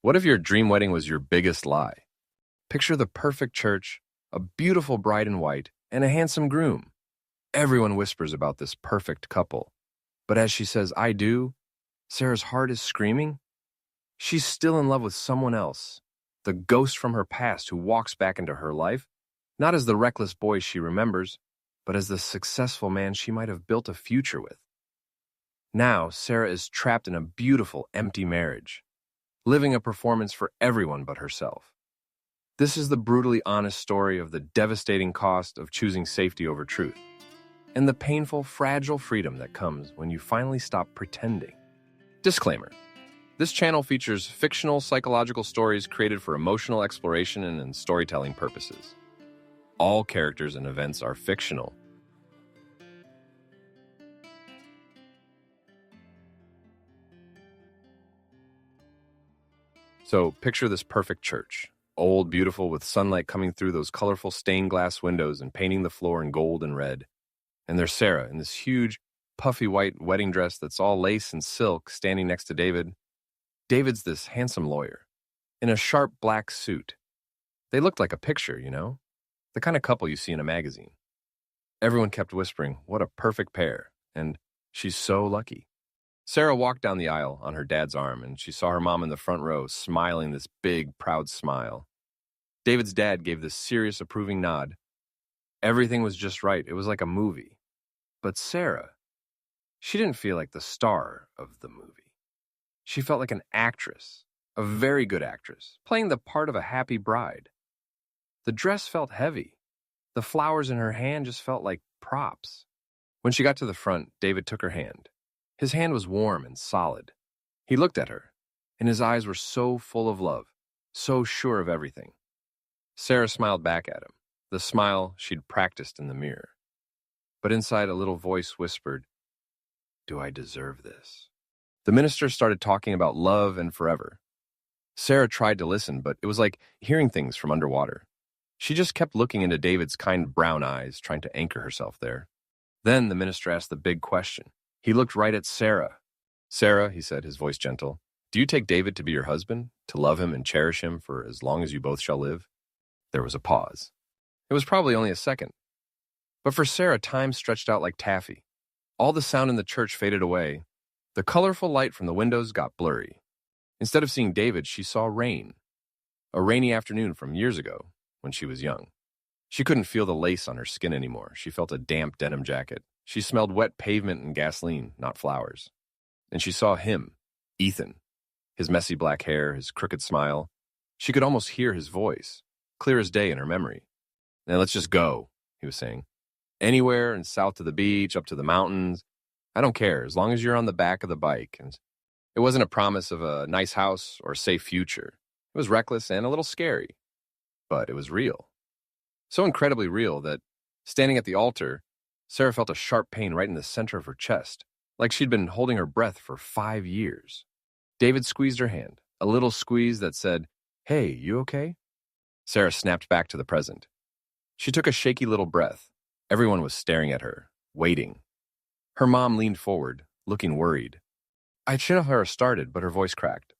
What if your dream wedding was your biggest lie? Picture the perfect church, a beautiful bride in white, and a handsome groom. Everyone whispers about this perfect couple. But as she says, "I do," Sarah's heart is screaming. She's still in love with someone else, the ghost from her past who walks back into her life, not as the reckless boy she remembers, but as the successful man she might have built a future with. Now, Sarah is trapped in a beautiful, empty marriage, living a performance for everyone but herself. This is the brutally honest story of the devastating cost of choosing safety over truth, and the painful, fragile freedom that comes when you finally stop pretending. Disclaimer: this channel features fictional psychological stories created for emotional exploration and in storytelling purposes. All characters and events are fictional. So picture this perfect church, old, beautiful, with sunlight coming through those colorful stained glass windows and painting the floor in gold and red. And there's Sarah in this huge, puffy white wedding dress that's all lace and silk, standing next to David. David's this handsome lawyer, in a sharp black suit. They looked like a picture, the kind of couple you see in a magazine. Everyone kept whispering, "What a perfect pair," and "She's so lucky." Sarah walked down the aisle on her dad's arm, and she saw her mom in the front row, smiling this big, proud smile. David's dad gave this serious, approving nod. Everything was just right. It was like a movie. But Sarah, she didn't feel like the star of the movie. She felt like an actress, a very good actress, playing the part of a happy bride. The dress felt heavy. The flowers in her hand just felt like props. When she got to the front, David took her hand. His hand was warm and solid. He looked at her, and his eyes were so full of love, so sure of everything. Sarah smiled back at him, the smile she'd practiced in the mirror. But inside, a little voice whispered, "Do I deserve this?" The minister started talking about love and forever. Sarah tried to listen, but it was like hearing things from underwater. She just kept looking into David's kind brown eyes, trying to anchor herself there. Then the minister asked the big question. He looked right at Sarah. "Sarah," he said, his voice gentle, "do you take David to be your husband, to love him and cherish him for as long as you both shall live?" There was a pause. It was probably only a second. But for Sarah, time stretched out like taffy. All the sound in the church faded away. The colorful light from the windows got blurry. Instead of seeing David, she saw rain. A rainy afternoon from years ago, when she was young. She couldn't feel the lace on her skin anymore. She felt a damp denim jacket. She smelled wet pavement and gasoline, not flowers. And she saw him, Ethan, his messy black hair, his crooked smile. She could almost hear his voice, clear as day in her memory. "Now let's just go," he was saying. "Anywhere and south to the beach, up to the mountains. I don't care, as long as you're on the back of the bike." And it wasn't a promise of a nice house or a safe future. It was reckless and a little scary. But it was real. So incredibly real that, standing at the altar, Sarah felt a sharp pain right in the center of her chest, like she'd been holding her breath for 5 years. David squeezed her hand, a little squeeze that said, "Hey, you okay?" Sarah snapped back to the present. She took a shaky little breath. Everyone was staring at her, waiting. Her mom leaned forward, looking worried. I shouldn't have her started, but her voice cracked.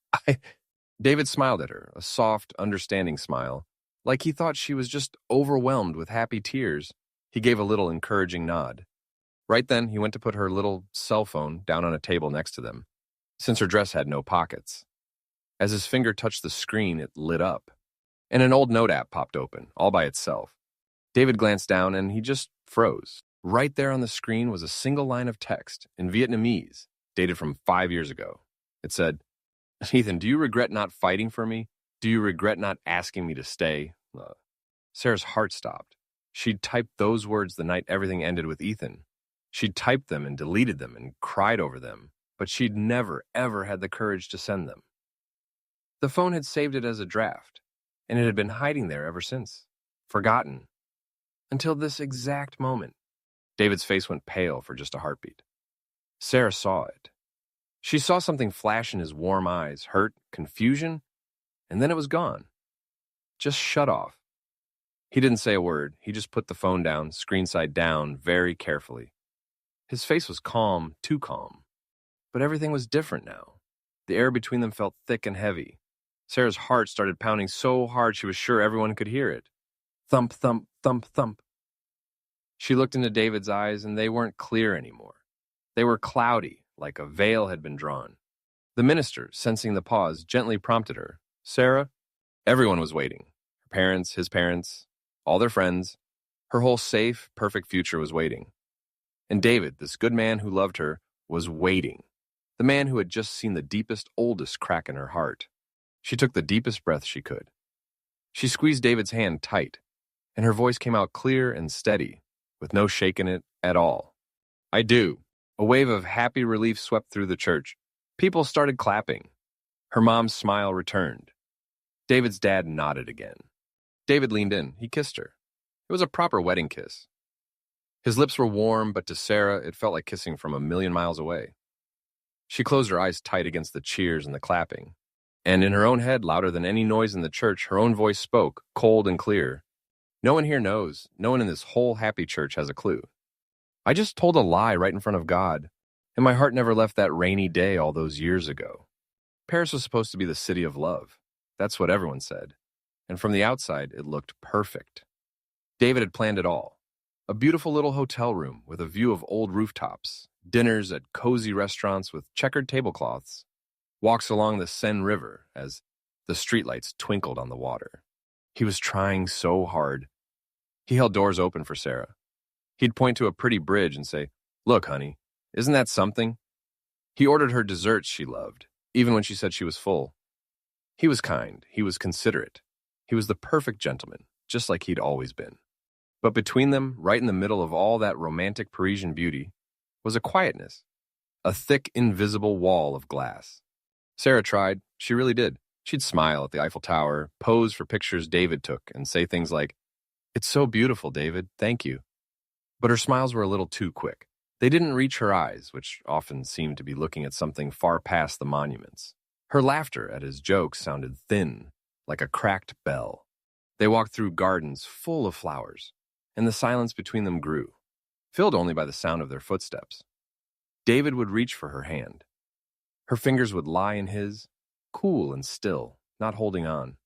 David smiled at her, a soft, understanding smile, like he thought she was just overwhelmed with happy tears. He gave a little encouraging nod. Right then, he went to put her little cell phone down on a table next to them, since her dress had no pockets. As his finger touched the screen, it lit up, and an old note app popped open, all by itself. David glanced down, and he just froze. Right there on the screen was a single line of text in Vietnamese, dated from 5 years ago. It said, "Ethan, do you regret not fighting for me? Do you regret not asking me to stay?" Sarah's heart stopped. She'd typed those words the night everything ended with Ethan. She'd typed them and deleted them and cried over them, but she'd never, ever had the courage to send them. The phone had saved it as a draft, and it had been hiding there ever since, forgotten, until this exact moment. David's face went pale for just a heartbeat. Sarah saw it. She saw something flash in his warm eyes, hurt, confusion, and then it was gone. Just shut off. He didn't say a word. He just put the phone down, screen side down, very carefully. His face was calm, too calm. But everything was different now. The air between them felt thick and heavy. Sarah's heart started pounding so hard she was sure everyone could hear it. Thump, thump, thump, thump. She looked into David's eyes, and they weren't clear anymore. They were cloudy, like a veil had been drawn. The minister, sensing the pause, gently prompted her. Sarah? Everyone was waiting. Her parents, his parents, all their friends. Her whole safe, perfect future was waiting. And David, this good man who loved her, was waiting. The man who had just seen the deepest, oldest crack in her heart. She took the deepest breath she could. She squeezed David's hand tight, and her voice came out clear and steady, with no shake in it at all. I do. A wave of happy relief swept through the church. People started clapping. Her mom's smile returned. David's dad nodded again. David leaned in. He kissed her. It was a proper wedding kiss. His lips were warm, but to Sarah, it felt like kissing from a million miles away. She closed her eyes tight against the cheers and the clapping. And in her own head, louder than any noise in the church, her own voice spoke, cold and clear. No one here knows. No one in this whole happy church has a clue. I just told a lie right in front of God, and my heart never left that rainy day all those years ago. Paris was supposed to be the city of love. That's what everyone said. And from the outside, it looked perfect. David had planned it all. A beautiful little hotel room with a view of old rooftops, dinners at cozy restaurants with checkered tablecloths, walks along the Seine River as the streetlights twinkled on the water. He was trying so hard. He held doors open for Sarah. He'd point to a pretty bridge and say, Look, honey, isn't that something? He ordered her desserts she loved, even when she said she was full. He was kind. He was considerate. He was the perfect gentleman, just like he'd always been. But between them, right in the middle of all that romantic Parisian beauty, was a quietness, a thick, invisible wall of glass. Sarah tried. She really did. She'd smile at the Eiffel Tower, pose for pictures David took, and say things like, It's so beautiful, David. Thank you. But her smiles were a little too quick. They didn't reach her eyes, which often seemed to be looking at something far past the monuments. Her laughter at his jokes sounded thin, like a cracked bell. They walked through gardens full of flowers, and the silence between them grew, filled only by the sound of their footsteps. David would reach for her hand. Her fingers would lie in his, cool and still, not holding on.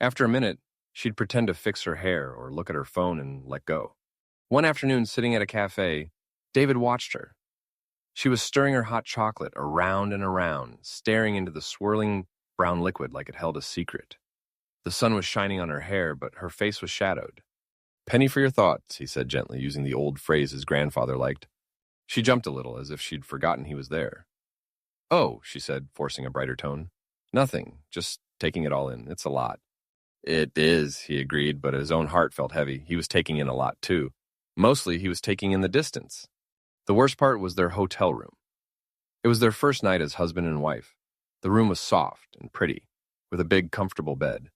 After a minute, she'd pretend to fix her hair or look at her phone and let go. One afternoon, sitting at a cafe, David watched her. She was stirring her hot chocolate around and around, staring into the swirling brown liquid like it held a secret. The sun was shining on her hair, but her face was shadowed. Penny for your thoughts, he said gently, using the old phrase his grandfather liked. She jumped a little, as if she'd forgotten he was there. Oh, she said, forcing a brighter tone. Nothing, just taking it all in. It's a lot. It is, he agreed, but his own heart felt heavy. He was taking in a lot, too. Mostly, he was taking in the distance. The worst part was their hotel room. It was their first night as husband and wife. The room was soft and pretty, with a big, comfortable bed.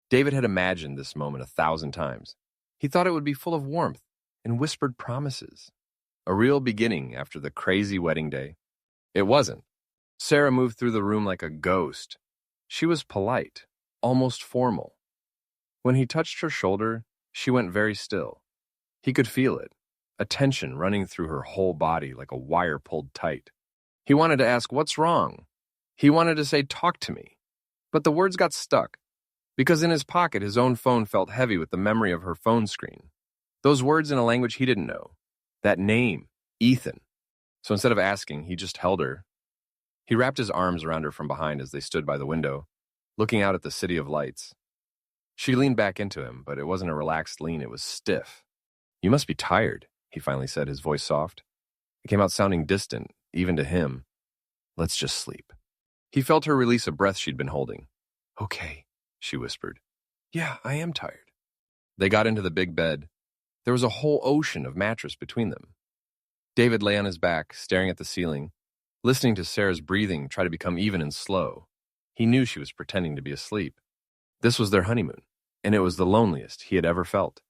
David had imagined this moment 1,000 times. He thought it would be full of warmth and whispered promises. A real beginning after the crazy wedding day. It wasn't. Sarah moved through the room like a ghost. She was polite, almost formal. When he touched her shoulder, she went very still. He could feel it, a tension running through her whole body like a wire pulled tight. He wanted to ask, what's wrong? He wanted to say, talk to me. But the words got stuck, because in his pocket, his own phone felt heavy with the memory of her phone screen. Those words in a language he didn't know. That name, Ethan. So instead of asking, he just held her. He wrapped his arms around her from behind as they stood by the window, looking out at the city of lights. She leaned back into him, but it wasn't a relaxed lean, it was stiff. You must be tired, he finally said, his voice soft. It came out sounding distant, even to him. Let's just sleep. He felt her release a breath she'd been holding. Okay, she whispered. Yeah, I am tired. They got into the big bed. There was a whole ocean of mattress between them. David lay on his back, staring at the ceiling, listening to Sarah's breathing try to become even and slow. He knew she was pretending to be asleep. This was their honeymoon, and it was the loneliest he had ever felt.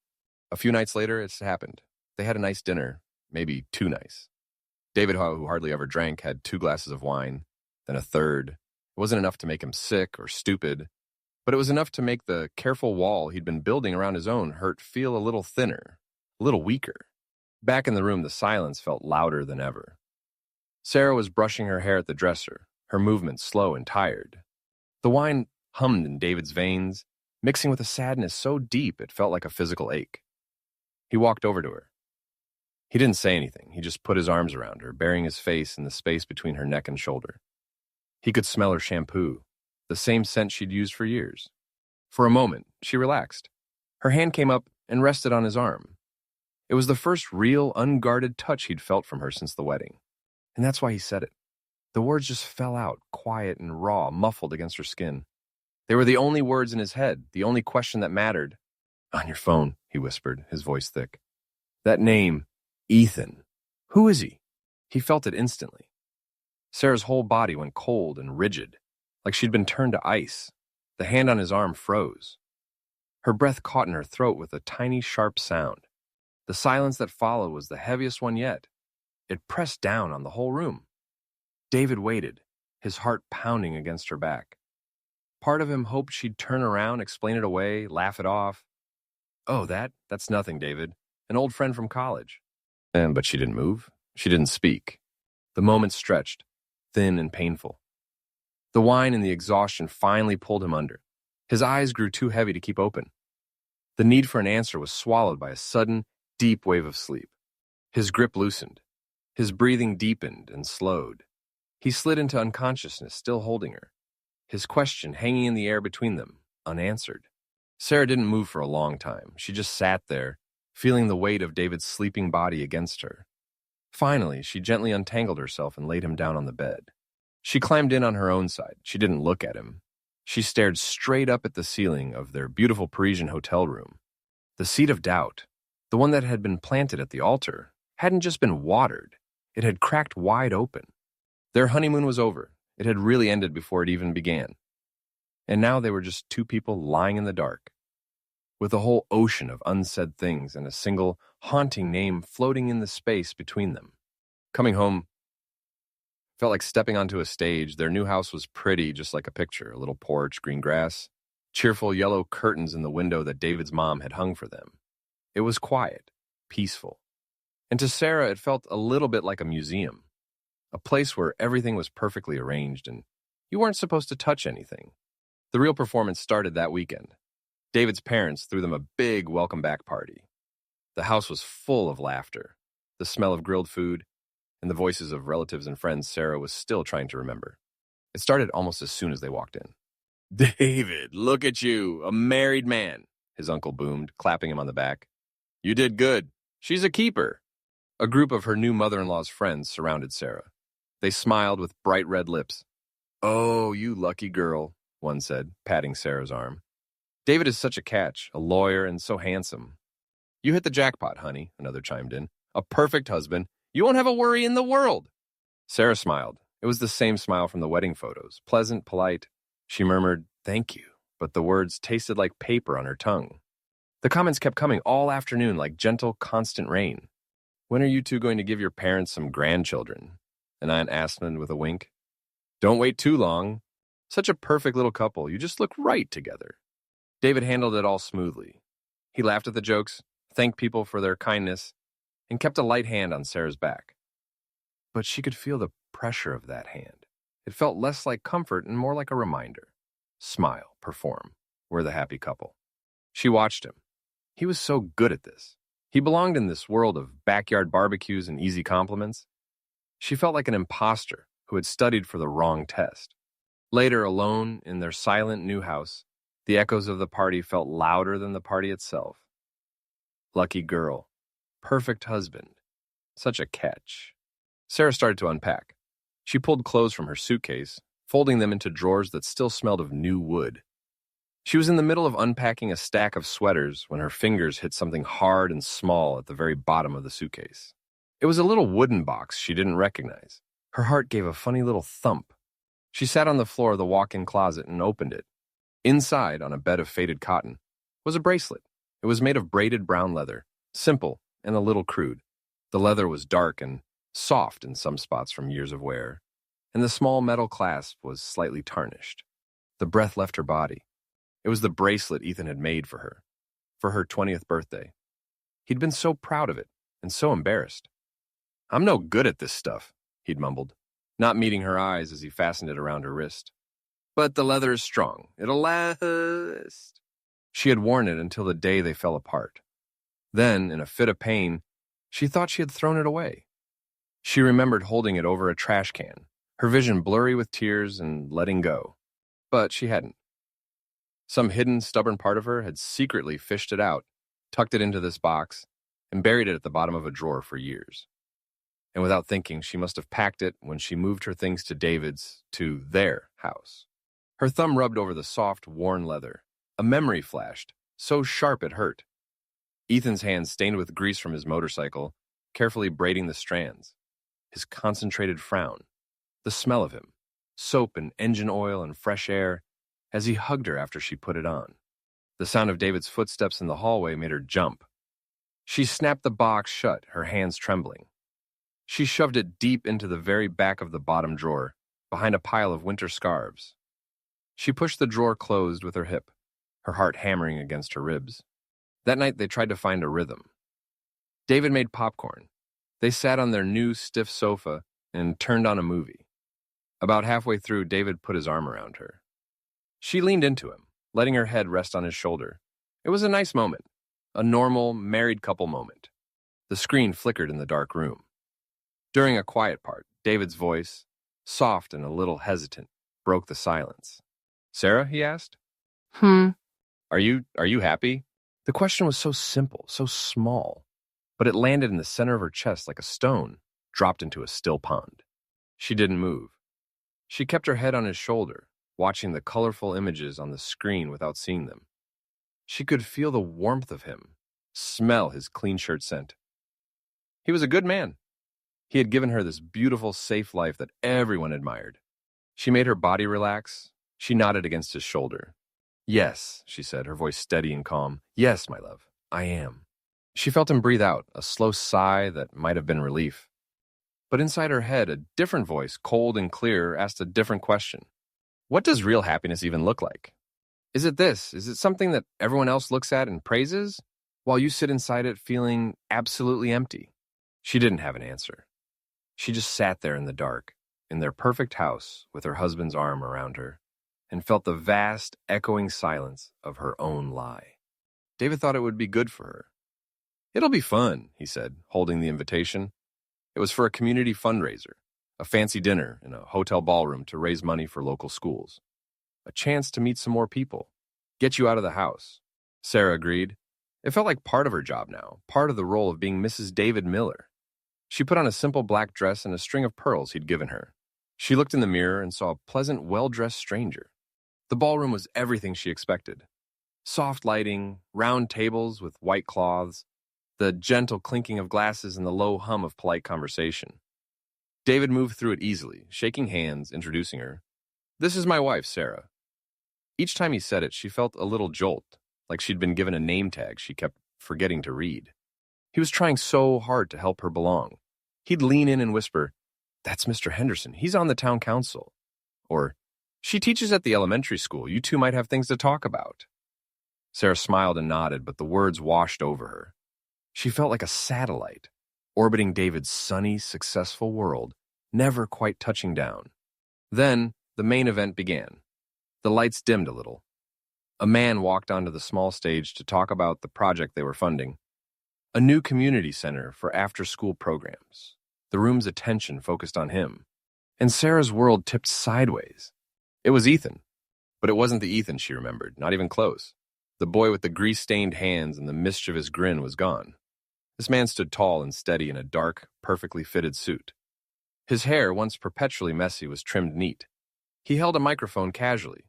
A few nights later, it happened. They had a nice dinner, maybe too nice. David, who hardly ever drank, had 2 glasses of wine, then a third. It wasn't enough to make him sick or stupid, but it was enough to make the careful wall he'd been building around his own hurt feel a little thinner, a little weaker. Back in the room, the silence felt louder than ever. Sarah was brushing her hair at the dresser, her movements slow and tired. The wine hummed in David's veins, mixing with a sadness so deep it felt like a physical ache. He walked over to her. He didn't say anything. He just put his arms around her, burying his face in the space between her neck and shoulder. He could smell her shampoo, the same scent she'd used for years. For a moment, she relaxed. Her hand came up and rested on his arm. It was the first real, unguarded touch he'd felt from her since the wedding. And that's why he said it. The words just fell out, quiet and raw, muffled against her skin. They were the only words in his head, the only question that mattered. "On your phone," he whispered, his voice thick. "That name, Ethan. Who is he?" He felt it instantly. Sarah's whole body went cold and rigid, like she'd been turned to ice. The hand on his arm froze. Her breath caught in her throat with a tiny, sharp sound. The silence that followed was the heaviest one yet. It pressed down on the whole room. David waited, his heart pounding against her back. Part of him hoped she'd turn around, explain it away, laugh it off. "Oh, that's nothing, David. An old friend from college." But she didn't move. She didn't speak. The moment stretched, thin and painful. The wine and the exhaustion finally pulled him under. His eyes grew too heavy to keep open. The need for an answer was swallowed by a sudden, deep wave of sleep. His grip loosened. His breathing deepened and slowed. He slid into unconsciousness, still holding her. His question hanging in the air between them, unanswered. Sarah didn't move for a long time. She just sat there, feeling the weight of David's sleeping body against her. Finally, she gently untangled herself and laid him down on the bed. She climbed in on her own side. She didn't look at him. She stared straight up at the ceiling of their beautiful Parisian hotel room. The seed of doubt, the one that had been planted at the altar, hadn't just been watered. It had cracked wide open. Their honeymoon was over. It had really ended before it even began. And now they were just two people lying in the dark, with a whole ocean of unsaid things and a single haunting name floating in the space between them. Coming home felt like stepping onto a stage. Their new house was pretty, just like a picture. A little porch, green grass, cheerful yellow curtains in the window that David's mom had hung for them. It was quiet, peaceful. And to Sarah, it felt a little bit like a museum. A place where everything was perfectly arranged and you weren't supposed to touch anything. The real performance started that weekend. David's parents threw them a big welcome back party. The house was full of laughter, the smell of grilled food, and the voices of relatives and friends Sarah was still trying to remember. It started almost as soon as they walked in. "David, look at you, a married man," his uncle boomed, clapping him on the back. "You did good. She's a keeper." A group of her new mother-in-law's friends surrounded Sarah. They smiled with bright red lips. "Oh, you lucky girl," one said, patting Sarah's arm. "David is such a catch, a lawyer, and so handsome." "You hit the jackpot, honey," another chimed in. "A perfect husband. You won't have a worry in the world." Sarah smiled. It was the same smile from the wedding photos, pleasant, polite. She murmured, "Thank you," but the words tasted like paper on her tongue. The comments kept coming all afternoon like gentle, constant rain. "When are you two going to give your parents some grandchildren?" an aunt asked them with a wink. "Don't wait too long. Such a perfect little couple. You just look right together." David handled it all smoothly. He laughed at the jokes, thanked people for their kindness, and kept a light hand on Sarah's back. But she could feel the pressure of that hand. It felt less like comfort and more like a reminder. Smile, perform. We're the happy couple. She watched him. He was so good at this. He belonged in this world of backyard barbecues and easy compliments. She felt like an imposter who had studied for the wrong test. Later, alone in their silent new house, the echoes of the party felt louder than the party itself. Lucky girl. Perfect husband. Such a catch. Sarah started to unpack. She pulled clothes from her suitcase, folding them into drawers that still smelled of new wood. She was in the middle of unpacking a stack of sweaters when her fingers hit something hard and small at the very bottom of the suitcase. It was a little wooden box she didn't recognize. Her heart gave a funny little thump. She sat on the floor of the walk-in closet and opened it. Inside, on a bed of faded cotton, was a bracelet. It was made of braided brown leather, simple and a little crude. The leather was dark and soft in some spots from years of wear, and the small metal clasp was slightly tarnished. The breath left her body. It was the bracelet Ethan had made for her 20th birthday. He'd been so proud of it and so embarrassed. "I'm no good at this stuff," he'd mumbled, not meeting her eyes as he fastened it around her wrist. But the leather is strong. It'll last. She had worn it until the day they fell apart. Then, in a fit of pain, she thought she had thrown it away. She remembered holding it over a trash can, her vision blurry with tears and letting go. But she hadn't. Some hidden, stubborn part of her had secretly fished it out, tucked it into this box, and buried it at the bottom of a drawer for years. And without thinking, she must have packed it when she moved her things to their house. Her thumb rubbed over the soft, worn leather. A memory flashed, so sharp it hurt. Ethan's hands stained with grease from his motorcycle, carefully braiding the strands. His concentrated frown. The smell of him. Soap and engine oil and fresh air, as he hugged her after she put it on. The sound of David's footsteps in the hallway made her jump. She snapped the box shut, her hands trembling. She shoved it deep into the very back of the bottom drawer, behind a pile of winter scarves. She pushed the drawer closed with her hip, her heart hammering against her ribs. That night they tried to find a rhythm. David made popcorn. They sat on their new stiff sofa and turned on a movie. About halfway through, David put his arm around her. She leaned into him, letting her head rest on his shoulder. It was a nice moment, a normal, married couple moment. The screen flickered in the dark room. During a quiet part, David's voice, soft and a little hesitant, broke the silence. "Sarah?" he asked. Are you happy?" The question was so simple, so small, but it landed in the center of her chest like a stone dropped into a still pond. She didn't move. She kept her head on his shoulder, watching the colorful images on the screen without seeing them. She could feel the warmth of him, smell his clean shirt scent. He was a good man. He had given her this beautiful, safe life that everyone admired. She made her body relax. She nodded against his shoulder. "Yes," she said, her voice steady and calm. "Yes, my love, I am." She felt him breathe out, a slow sigh that might have been relief. But inside her head, a different voice, cold and clear, asked a different question. What does real happiness even look like? Is it this? Is it something that everyone else looks at and praises, while you sit inside it feeling absolutely empty? She didn't have an answer. She just sat there in the dark, in their perfect house, with her husband's arm around her, and felt the vast, echoing silence of her own lie. David thought it would be good for her. "It'll be fun," he said, holding the invitation. It was for a community fundraiser, a fancy dinner in a hotel ballroom to raise money for local schools. A chance to meet some more people, get you out of the house. Sarah agreed. It felt like part of her job now, part of the role of being Mrs. David Miller. She put on a simple black dress and a string of pearls he'd given her. She looked in the mirror and saw a pleasant, well-dressed stranger. The ballroom was everything she expected. Soft lighting, round tables with white cloths, the gentle clinking of glasses and the low hum of polite conversation. David moved through it easily, shaking hands, introducing her. "This is my wife, Sarah." Each time he said it, she felt a little jolt, like she'd been given a name tag she kept forgetting to read. He was trying so hard to help her belong. He'd lean in and whisper, "That's Mr. Henderson. He's on the town council." Or, "She teaches at the elementary school. You two might have things to talk about." Sarah smiled and nodded, but the words washed over her. She felt like a satellite, orbiting David's sunny, successful world, never quite touching down. Then, the main event began. The lights dimmed a little. A man walked onto the small stage to talk about the project they were funding. A new community center for after-school programs. The room's attention focused on him. And Sarah's world tipped sideways. It was Ethan. But it wasn't the Ethan she remembered, not even close. The boy with the grease-stained hands and the mischievous grin was gone. This man stood tall and steady in a dark, perfectly fitted suit. His hair, once perpetually messy, was trimmed neat. He held a microphone casually,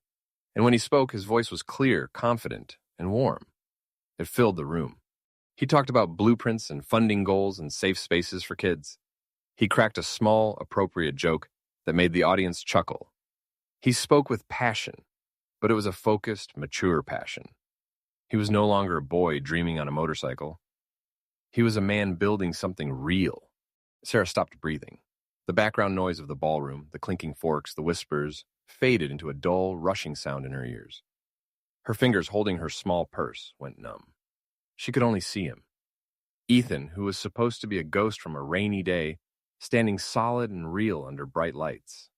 and when he spoke, his voice was clear, confident, and warm. It filled the room. He talked about blueprints and funding goals and safe spaces for kids. He cracked a small, appropriate joke that made the audience chuckle. He spoke with passion, but it was a focused, mature passion. He was no longer a boy dreaming on a motorcycle. He was a man building something real. Sarah stopped breathing. The background noise of the ballroom, the clinking forks, the whispers, faded into a dull, rushing sound in her ears. Her fingers holding her small purse went numb. She could only see him. Ethan, who was supposed to be a ghost from a rainy day, standing solid and real under bright lights.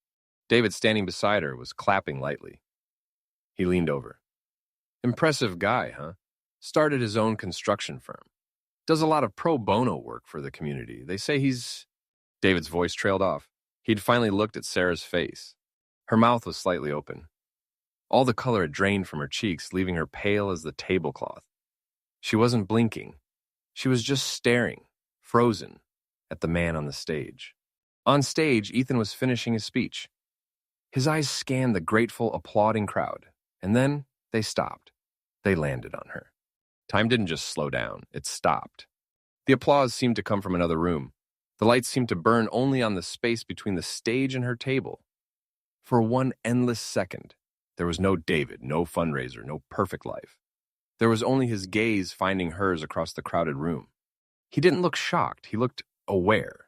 David, standing beside her, was clapping lightly. He leaned over. Impressive guy, huh? Started his own construction firm. Does a lot of pro bono work for the community. They say he's... David's voice trailed off. He'd finally looked at Sarah's face. Her mouth was slightly open. All the color had drained from her cheeks, leaving her pale as the tablecloth. She wasn't blinking. She was just staring, frozen, at the man on the stage. On stage, Ethan was finishing his speech. His eyes scanned the grateful, applauding crowd, and then they stopped. They landed on her. Time didn't just slow down, it stopped. The applause seemed to come from another room. The lights seemed to burn only on the space between the stage and her table. For one endless second, there was no David, no fundraiser, no perfect life. There was only his gaze finding hers across the crowded room. He didn't look shocked, he looked aware.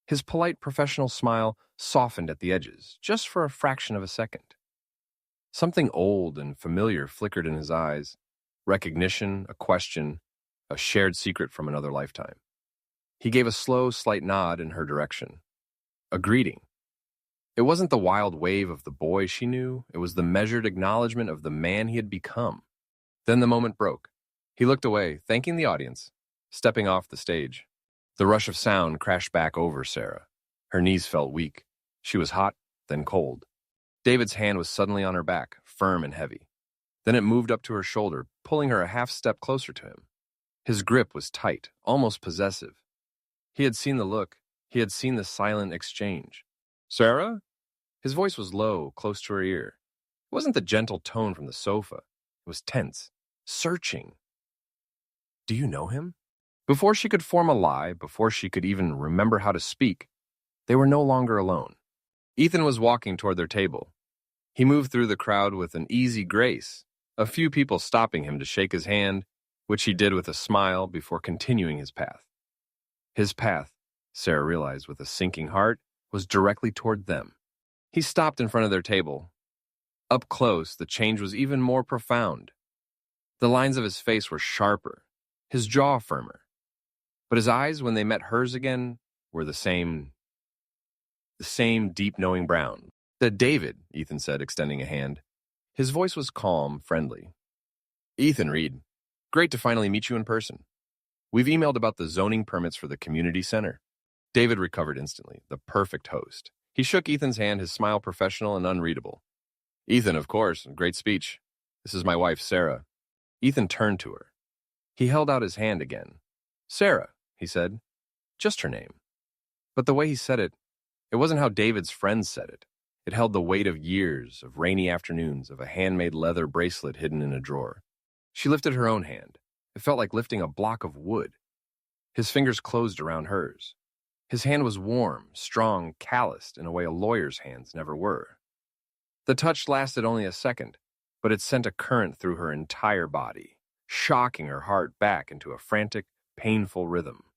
His polite professional smile softened at the edges, just for a fraction of a second. Something old and familiar flickered in his eyes. Recognition, a question, a shared secret from another lifetime. He gave a slow, slight nod in her direction. A greeting. It wasn't the wild wave of the boy she knew, it was the measured acknowledgement of the man he had become. Then the moment broke. He looked away, thanking the audience, stepping off the stage. The rush of sound crashed back over Sarah. Her knees felt weak. She was hot, then cold. David's hand was suddenly on her back, firm and heavy. Then it moved up to her shoulder, pulling her a half step closer to him. His grip was tight, almost possessive. He had seen the look. He had seen the silent exchange. "Sarah?" His voice was low, close to her ear. It wasn't the gentle tone from the sofa. It was tense, searching. "Do you know him?" Before she could form a lie, before she could even remember how to speak, they were no longer alone. Ethan was walking toward their table. He moved through the crowd with an easy grace, a few people stopping him to shake his hand, which he did with a smile before continuing his path. His path, Sarah realized with a sinking heart, was directly toward them. He stopped in front of their table. Up close, the change was even more profound. The lines of his face were sharper, his jaw firmer. But his eyes, when they met hers again, were the same deep knowing brown. "David," Ethan said, extending a hand. His voice was calm, friendly. "Ethan Reed, great to finally meet you in person. We've emailed about the zoning permits for the community center." David recovered instantly, the perfect host. He shook Ethan's hand, his smile professional and unreadable. "Ethan, of course, great speech. This is my wife, Sarah." Ethan turned to her. He held out his hand again. "Sarah," he said. Just her name. But the way he said it wasn't how David's friends said it. It held the weight of years, of rainy afternoons, of a handmade leather bracelet hidden in a drawer. She lifted her own hand. It felt like lifting a block of wood. His fingers closed around hers. His hand was warm, strong, calloused in a way a lawyer's hands never were. The touch lasted only a second, but it sent a current through her entire body, shocking her heart back into a frantic, painful rhythm.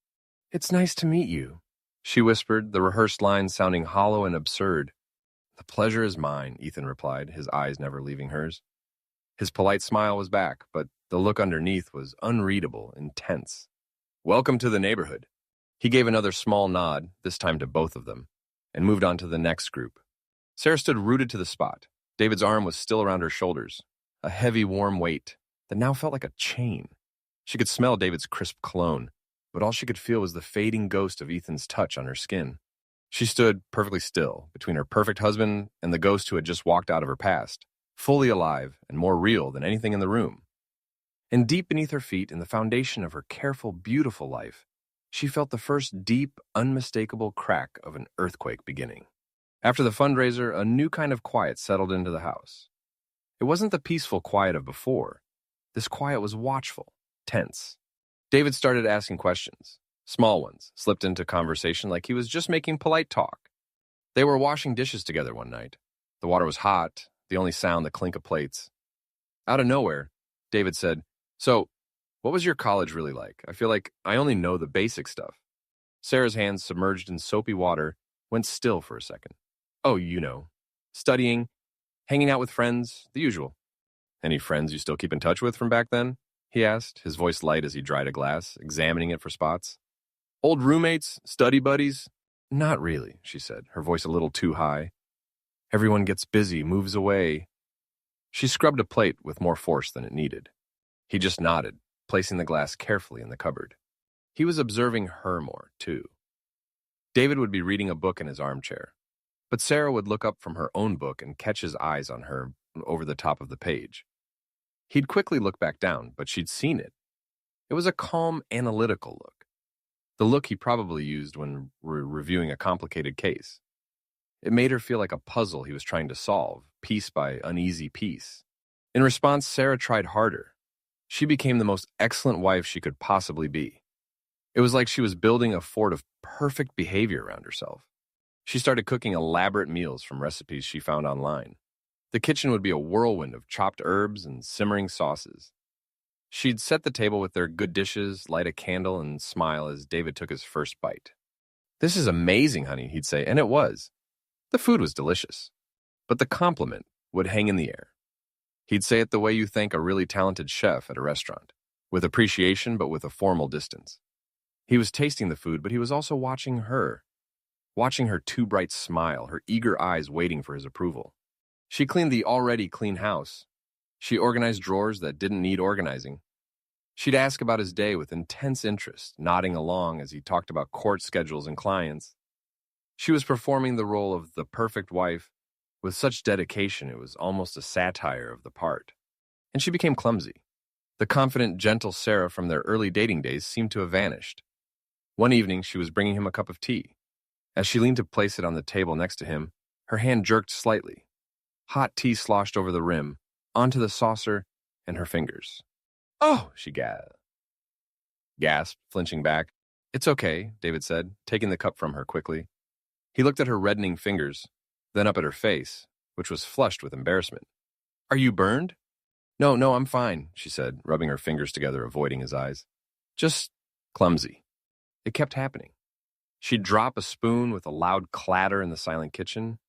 "It's nice to meet you," she whispered, the rehearsed lines sounding hollow and absurd. "The pleasure is mine," Ethan replied, his eyes never leaving hers. His polite smile was back, but the look underneath was unreadable, intense. "Welcome to the neighborhood." He gave another small nod, this time to both of them, and moved on to the next group. Sarah stood rooted to the spot. David's arm was still around her shoulders, a heavy, warm weight that now felt like a chain. She could smell David's crisp cologne, but all she could feel was the fading ghost of Ethan's touch on her skin. She stood perfectly still, between her perfect husband and the ghost who had just walked out of her past, fully alive and more real than anything in the room. And deep beneath her feet, in the foundation of her careful, beautiful life, she felt the first deep, unmistakable crack of an earthquake beginning. After the fundraiser, a new kind of quiet settled into the house. It wasn't the peaceful quiet of before. This quiet was watchful, tense. David started asking questions. Small ones, slipped into conversation like he was just making polite talk. They were washing dishes together one night. The water was hot, the only sound the clink of plates. Out of nowhere, David said, "So, what was your college really like? I feel like I only know the basic stuff." Sarah's hands, submerged in soapy water, went still for a second. "Oh, you know, studying, hanging out with friends, the usual." "Any friends you still keep in touch with from back then?" he asked, his voice light as he dried a glass, examining it for spots. "Old roommates, study buddies?" "Not really," she said, her voice a little too high. "Everyone gets busy, moves away." She scrubbed a plate with more force than it needed. He just nodded, placing the glass carefully in the cupboard. He was observing her more, too. David would be reading a book in his armchair, but Sarah would look up from her own book and catch his eyes on her over the top of the page. He'd quickly look back down, but she'd seen it. It was a calm, analytical look. The look he probably used when reviewing a complicated case. It made her feel like a puzzle he was trying to solve, piece by uneasy piece. In response, Sarah tried harder. She became the most excellent wife she could possibly be. It was like she was building a fort of perfect behavior around herself. She started cooking elaborate meals from recipes she found online. The kitchen would be a whirlwind of chopped herbs and simmering sauces. She'd set the table with their good dishes, light a candle, and smile as David took his first bite. "This is amazing, honey," he'd say, and it was. The food was delicious, but the compliment would hang in the air. He'd say it the way you thank a really talented chef at a restaurant, with appreciation but with a formal distance. He was tasting the food, but he was also watching her too bright smile, her eager eyes waiting for his approval. She cleaned the already clean house. She organized drawers that didn't need organizing. She'd ask about his day with intense interest, nodding along as he talked about court schedules and clients. She was performing the role of the perfect wife with such dedication it was almost a satire of the part. And she became clumsy. The confident, gentle Sarah from their early dating days seemed to have vanished. One evening, she was bringing him a cup of tea. As she leaned to place it on the table next to him, her hand jerked slightly. Hot tea sloshed over the rim, onto the saucer, and her fingers. "Oh!" she gasped, flinching back. "It's okay," David said, taking the cup from her quickly. He looked at her reddening fingers, then up at her face, which was flushed with embarrassment. "Are you burned?" No, I'm fine," she said, rubbing her fingers together, avoiding his eyes. "Just clumsy." It kept happening. She'd drop a spoon with a loud clatter in the silent kitchen.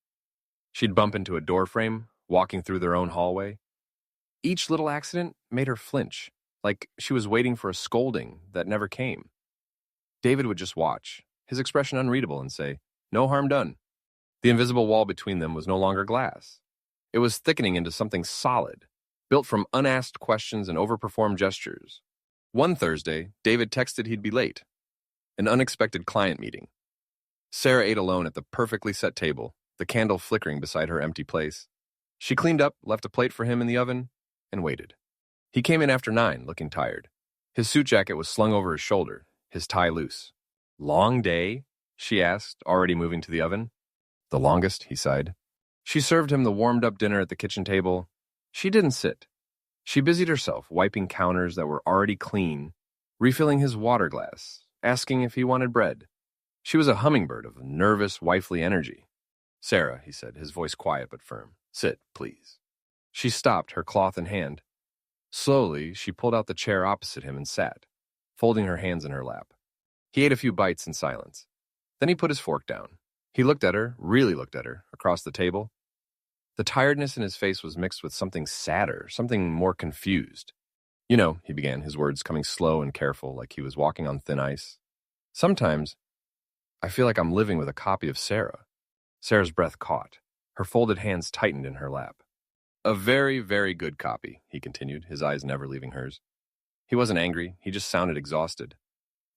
She'd bump into a doorframe, walking through their own hallway. Each little accident made her flinch, like she was waiting for a scolding that never came. David would just watch, his expression unreadable, and say, "No harm done." The invisible wall between them was no longer glass. It was thickening into something solid, built from unasked questions and overperformed gestures. One Thursday, David texted he'd be late. An unexpected client meeting. Sarah ate alone at the perfectly set table, the candle flickering beside her empty place. She cleaned up, left a plate for him in the oven, and waited. He came in after 9, looking tired. His suit jacket was slung over his shoulder, his tie loose. "Long day?" she asked, already moving to the oven. "The longest," he sighed. She served him the warmed-up dinner at the kitchen table. She didn't sit. She busied herself, wiping counters that were already clean, refilling his water glass, asking if he wanted bread. She was a hummingbird of nervous, wifely energy. "Sarah," he said, his voice quiet but firm. "Sit, please." She stopped, her cloth in hand. Slowly, she pulled out the chair opposite him and sat, folding her hands in her lap. He ate a few bites in silence. Then he put his fork down. He looked at her, really looked at her, across the table. The tiredness in his face was mixed with something sadder, something more confused. "You know," he began, his words coming slow and careful, like he was walking on thin ice. "Sometimes, I feel like I'm living with a copy of Sarah." Sarah's breath caught. Her folded hands tightened in her lap. "A very, very good copy," he continued, his eyes never leaving hers. He wasn't angry, he just sounded exhausted.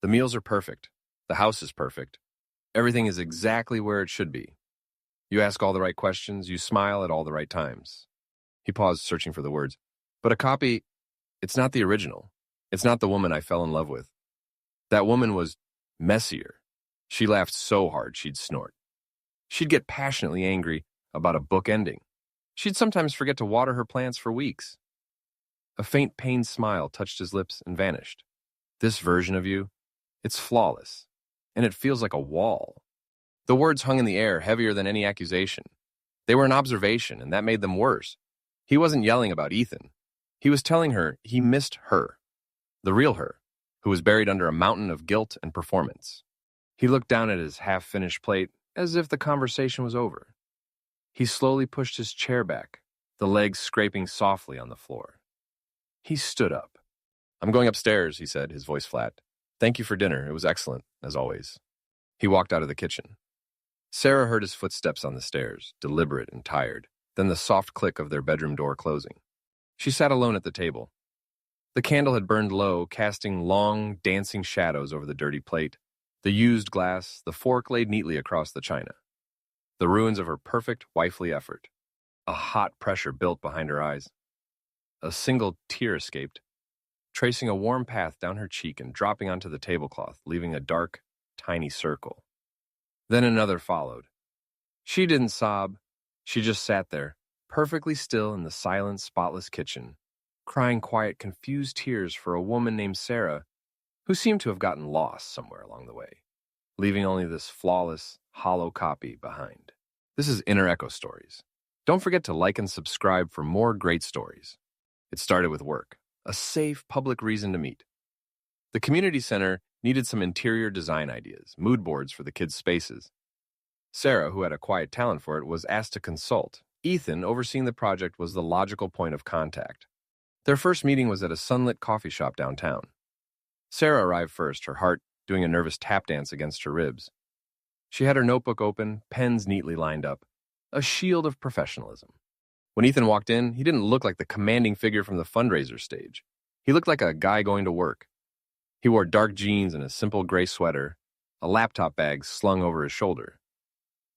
"The meals are perfect. The house is perfect. Everything is exactly where it should be. You ask all the right questions, you smile at all the right times." He paused, searching for the words. "But a copy, it's not the original. It's not the woman I fell in love with. That woman was messier." She laughed so hard she'd snort. She'd get passionately angry about a book ending. She'd sometimes forget to water her plants for weeks. A faint pained smile touched his lips and vanished. "This version of you, it's flawless, and it feels like a wall." The words hung in the air, heavier than any accusation. They were an observation, and that made them worse. He wasn't yelling about Ethan. He was telling her he missed her, the real her, who was buried under a mountain of guilt and performance. He looked down at his half-finished plate as if the conversation was over. He slowly pushed his chair back, the legs scraping softly on the floor. He stood up. "I'm going upstairs," he said, his voice flat. "Thank you for dinner. It was excellent, as always." He walked out of the kitchen. Sarah heard his footsteps on the stairs, deliberate and tired, then the soft click of their bedroom door closing. She sat alone at the table. The candle had burned low, casting long, dancing shadows over the dirty plate, the used glass, the fork laid neatly across the china. The ruins of her perfect wifely effort. A hot pressure built behind her eyes. A single tear escaped, tracing a warm path down her cheek and dropping onto the tablecloth, leaving a dark, tiny circle. Then another followed. She didn't sob. She just sat there, perfectly still in the silent, spotless kitchen, crying quiet, confused tears for a woman named Sarah, who seemed to have gotten lost somewhere along the way, leaving only this flawless, hollow copy behind. This is Inner Echo Stories. Don't forget to like and subscribe for more great stories. It started with work, a safe public reason to meet. The community center needed some interior design ideas, mood boards for the kids' spaces. Sarah, who had a quiet talent for it, was asked to consult. Ethan, overseeing the project, was the logical point of contact. Their first meeting was at a sunlit coffee shop downtown. Sarah arrived first, her heart doing a nervous tap dance against her ribs. She had her notebook open, pens neatly lined up, a shield of professionalism. When Ethan walked in, he didn't look like the commanding figure from the fundraiser stage. He looked like a guy going to work. He wore dark jeans and a simple gray sweater, a laptop bag slung over his shoulder.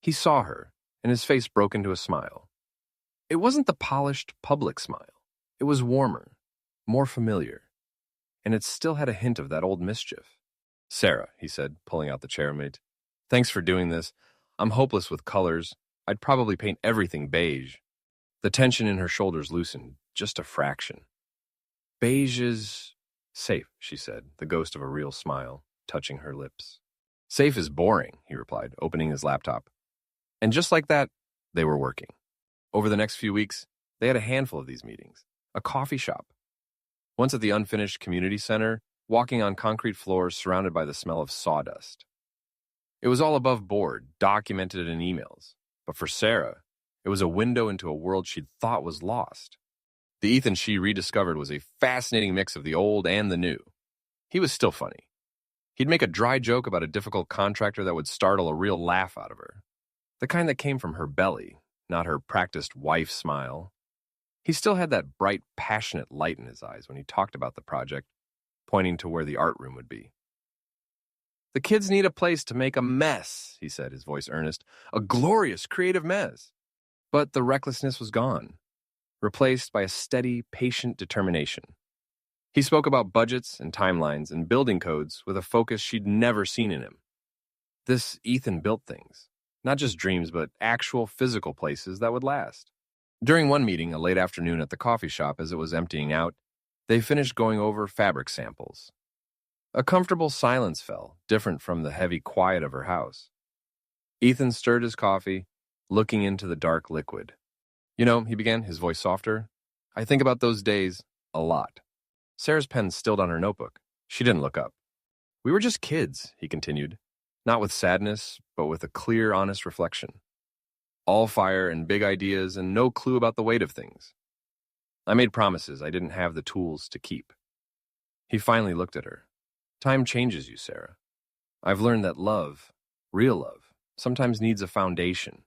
He saw her, and his face broke into a smile. It wasn't the polished, public smile. It was warmer, more familiar, and it still had a hint of that old mischief. "Sarah," he said, pulling out the chairmate, "thanks for doing this. I'm hopeless with colors. I'd probably paint everything beige." The tension in her shoulders loosened, just a fraction. "Beige is safe," she said, the ghost of a real smile touching her lips. "Safe is boring," he replied, opening his laptop. And just like that, they were working. Over the next few weeks, they had a handful of these meetings. A coffee shop. Once at the unfinished community center, walking on concrete floors surrounded by the smell of sawdust. It was all above board, documented in emails. But for Sarah, it was a window into a world she'd thought was lost. The Ethan she rediscovered was a fascinating mix of the old and the new. He was still funny. He'd make a dry joke about a difficult contractor that would startle a real laugh out of her. The kind that came from her belly, not her practiced wife smile. He still had that bright, passionate light in his eyes when he talked about the project, pointing to where the art room would be. "The kids need a place to make a mess," he said, his voice earnest. "A glorious, creative mess." But the recklessness was gone, replaced by a steady, patient determination. He spoke about budgets and timelines and building codes with a focus she'd never seen in him. This Ethan built things, not just dreams, but actual physical places that would last. During one meeting, a late afternoon at the coffee shop as it was emptying out, they finished going over fabric samples. A comfortable silence fell, different from the heavy quiet of her house. Ethan stirred his coffee, looking into the dark liquid. "You know," he began, his voice softer, "I think about those days a lot." Sarah's pen stilled on her notebook. She didn't look up. "We were just kids," he continued, not with sadness, but with a clear, honest reflection. All fire and big ideas and no clue about the weight of things. I made promises I didn't have the tools to keep. He finally looked at her. "Time changes you, Sarah. I've learned that love, real love, sometimes needs a foundation.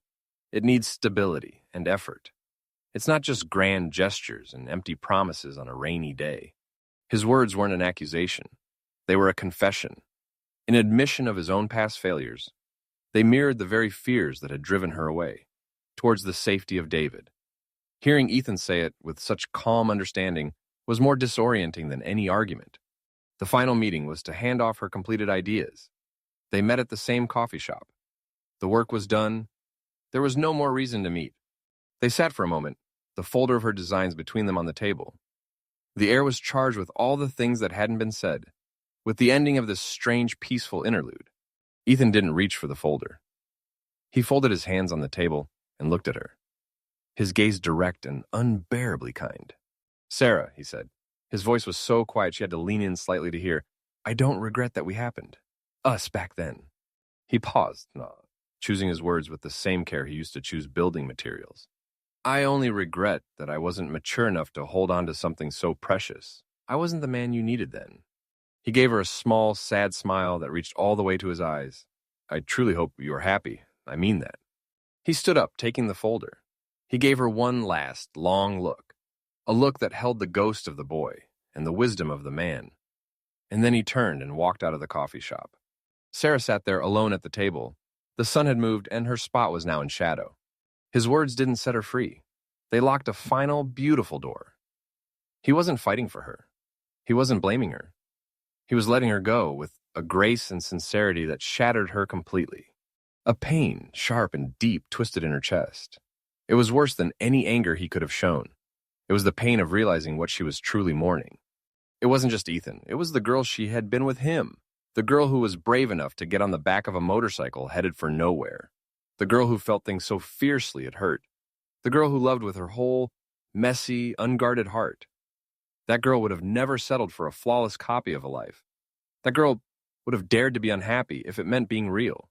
It needs stability and effort. It's not just grand gestures and empty promises on a rainy day." His words weren't an accusation. They were a confession, an admission of his own past failures. They mirrored the very fears that had driven her away, towards the safety of David. Hearing Ethan say it with such calm understanding was more disorienting than any argument. The final meeting was to hand off her completed ideas. They met at the same coffee shop. The work was done. There was no more reason to meet. They sat for a moment, the folder of her designs between them on the table. The air was charged with all the things that hadn't been said, with the ending of this strange, peaceful interlude. Ethan didn't reach for the folder. He folded his hands on the table and looked at her, his gaze direct and unbearably kind. "Sarah," he said. His voice was so quiet she had to lean in slightly to hear, "I don't regret that we happened. Us back then." He paused, choosing his words with the same care he used to choose building materials. "I only regret that I wasn't mature enough to hold on to something so precious. I wasn't the man you needed then." He gave her a small, sad smile that reached all the way to his eyes. "I truly hope you are happy. I mean that." He stood up, taking the folder. He gave her one last, long look, a look that held the ghost of the boy and the wisdom of the man. And then he turned and walked out of the coffee shop. Sarah sat there alone at the table. The sun had moved, and her spot was now in shadow. His words didn't set her free. They locked a final, beautiful door. He wasn't fighting for her. He wasn't blaming her. He was letting her go with a grace and sincerity that shattered her completely. A pain, sharp and deep, twisted in her chest. It was worse than any anger he could have shown. It was the pain of realizing what she was truly mourning. It wasn't just Ethan. It was the girl she had been with him. The girl who was brave enough to get on the back of a motorcycle headed for nowhere. The girl who felt things so fiercely it hurt. The girl who loved with her whole, messy, unguarded heart. That girl would have never settled for a flawless copy of a life. That girl would have dared to be unhappy if it meant being real.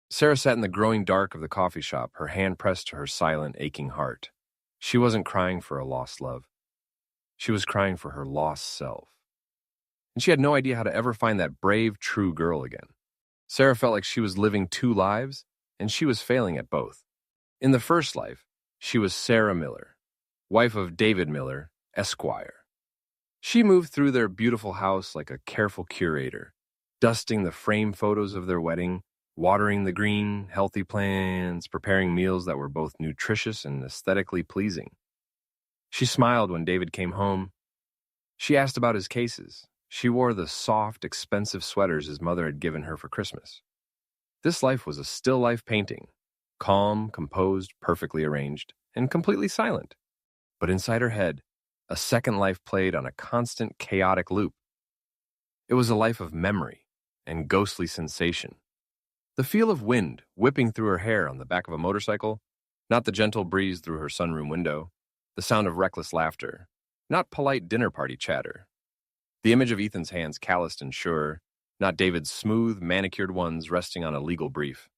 Sarah sat in the growing dark of the coffee shop, her hand pressed to her silent, aching heart. She wasn't crying for a lost love. She was crying for her lost self. And she had no idea how to ever find that brave, true girl again. Sarah felt like she was living two lives, and she was failing at both. In the first life, she was Sarah Miller, wife of David Miller, Esquire. She moved through their beautiful house like a careful curator, dusting the frame photos of their wedding, watering the green, healthy plants, preparing meals that were both nutritious and aesthetically pleasing. She smiled when David came home. She asked about his cases. She wore the soft, expensive sweaters his mother had given her for Christmas. This life was a still life painting, calm, composed, perfectly arranged, and completely silent. But inside her head, a second life played on a constant, chaotic loop. It was a life of memory and ghostly sensation. The feel of wind whipping through her hair on the back of a motorcycle, not the gentle breeze through her sunroom window, the sound of reckless laughter, not polite dinner party chatter. The image of Ethan's hands calloused and sure, not David's smooth, manicured ones resting on a legal brief.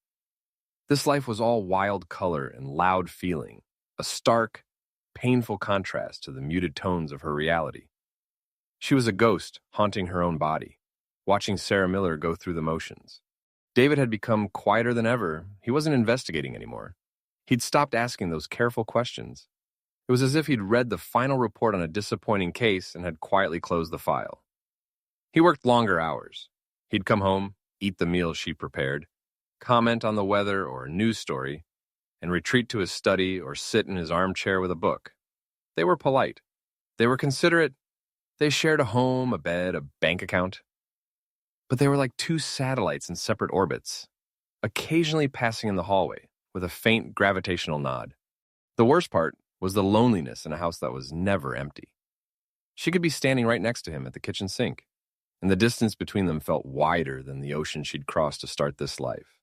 This life was all wild color and loud feeling, a stark, painful contrast to the muted tones of her reality. She was a ghost haunting her own body, watching Sarah Miller go through the motions. David had become quieter than ever. He wasn't investigating anymore. He'd stopped asking those careful questions. It was as if he'd read the final report on a disappointing case and had quietly closed the file. He worked longer hours. He'd come home, eat the meals she prepared, comment on the weather or a news story, and retreat to his study or sit in his armchair with a book. They were polite. They were considerate. They shared a home, a bed, a bank account. But they were like two satellites in separate orbits, occasionally passing in the hallway with a faint gravitational nod. The worst part was the loneliness in a house that was never empty. She could be standing right next to him at the kitchen sink, and the distance between them felt wider than the ocean she'd crossed to start this life.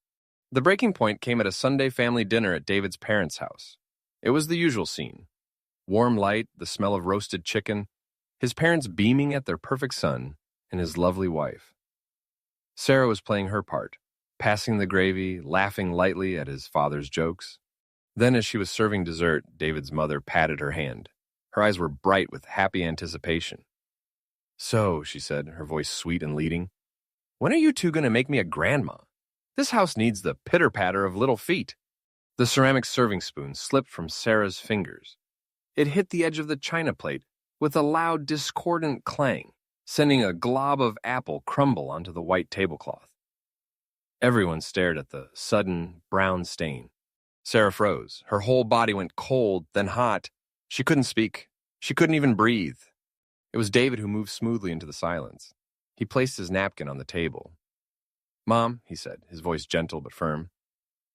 The breaking point came at a Sunday family dinner at David's parents' house. It was the usual scene. Warm light, the smell of roasted chicken, his parents beaming at their perfect son and his lovely wife. Sarah was playing her part, passing the gravy, laughing lightly at his father's jokes. Then, as she was serving dessert, David's mother patted her hand. Her eyes were bright with happy anticipation. "So," she said, her voice sweet and leading, "when are you two going to make me a grandma? This house needs the pitter-patter of little feet." The ceramic serving spoon slipped from Sarah's fingers. It hit the edge of the china plate with a loud, discordant clang, sending a glob of apple crumble onto the white tablecloth. Everyone stared at the sudden, brown stain. Sarah froze. Her whole body went cold, then hot. She couldn't speak. She couldn't even breathe. It was David who moved smoothly into the silence. He placed his napkin on the table. "Mom," he said, his voice gentle but firm,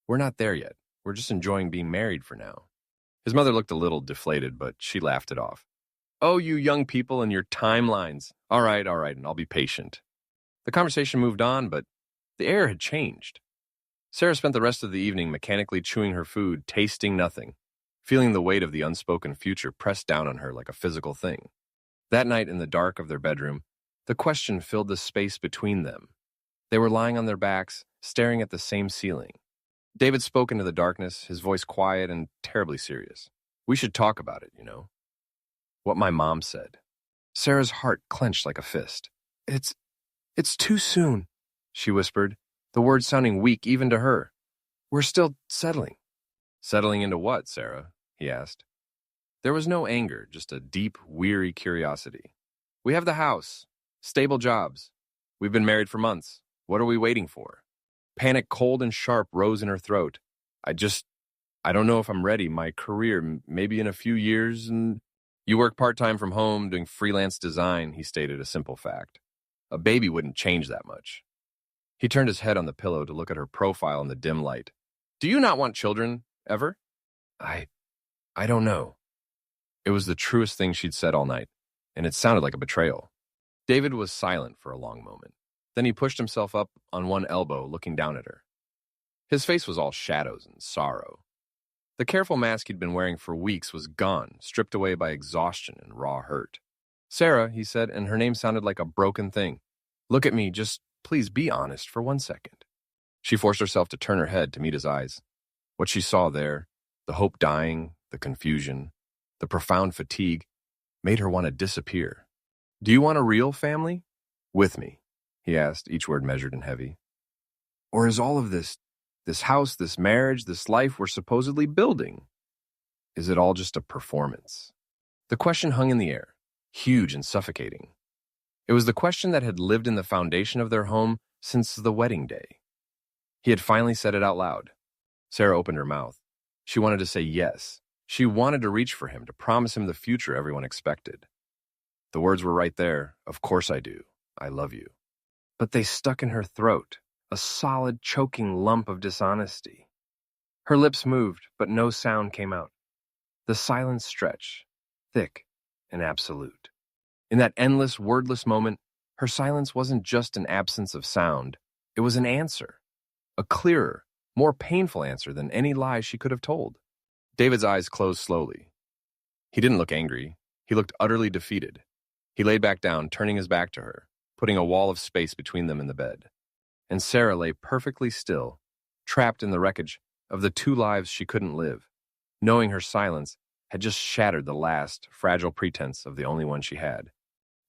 "we're not there yet. We're just enjoying being married for now." His mother looked a little deflated, but she laughed it off. "Oh, you young people and your timelines. All right, and I'll be patient." The conversation moved on, but the air had changed. Sarah spent the rest of the evening mechanically chewing her food, tasting nothing, feeling the weight of the unspoken future pressed down on her like a physical thing. That night in the dark of their bedroom, the question filled the space between them. They were lying on their backs, staring at the same ceiling. David spoke into the darkness, his voice quiet and terribly serious. "We should talk about it, you know. What my mom said." Sarah's heart clenched like a fist. It's too soon," she whispered, the words sounding weak even to her. "We're still settling." "Settling into what, Sarah?" he asked. There was no anger, just a deep, weary curiosity. We have the house, stable jobs. We've been married for months. What are we waiting for? Panic cold and sharp rose in her throat. I don't know if I'm ready. My career, maybe in a few years, and you work part-time from home doing freelance design, he stated a simple fact. A baby wouldn't change that much. He turned his head on the pillow to look at her profile in the dim light. Do you not want children, ever? I don't know. It was the truest thing she'd said all night, and it sounded like a betrayal. David was silent for a long moment. Then he pushed himself up on one elbow, looking down at her. His face was all shadows and sorrow. The careful mask he'd been wearing for weeks was gone, stripped away by exhaustion and raw hurt. Sarah, he said, and her name sounded like a broken thing. Look at me, just please be honest for 1 second. She forced herself to turn her head to meet his eyes. What she saw there, the hope dying, the confusion, the profound fatigue, made her want to disappear. Do you want a real family? With me, he asked, each word measured and heavy. Or is all of this house, this marriage, this life we're supposedly building, is it all just a performance? The question hung in the air, huge and suffocating. It was the question that had lived in the foundation of their home since the wedding day. He had finally said it out loud. Sarah opened her mouth. She wanted to say yes. She wanted to reach for him, to promise him the future everyone expected. The words were right there. Of course I do. I love you. But they stuck in her throat, a solid, choking lump of dishonesty. Her lips moved, but no sound came out. The silence stretched, thick and absolute. In that endless, wordless moment, her silence wasn't just an absence of sound. It was an answer. A clearer, more painful answer than any lie she could have told. David's eyes closed slowly. He didn't look angry. He looked utterly defeated. He laid back down, turning his back to her, putting a wall of space between them in the bed. And Sarah lay perfectly still, trapped in the wreckage of the two lives she couldn't live, knowing her silence had just shattered the last, fragile pretense of the only one she had.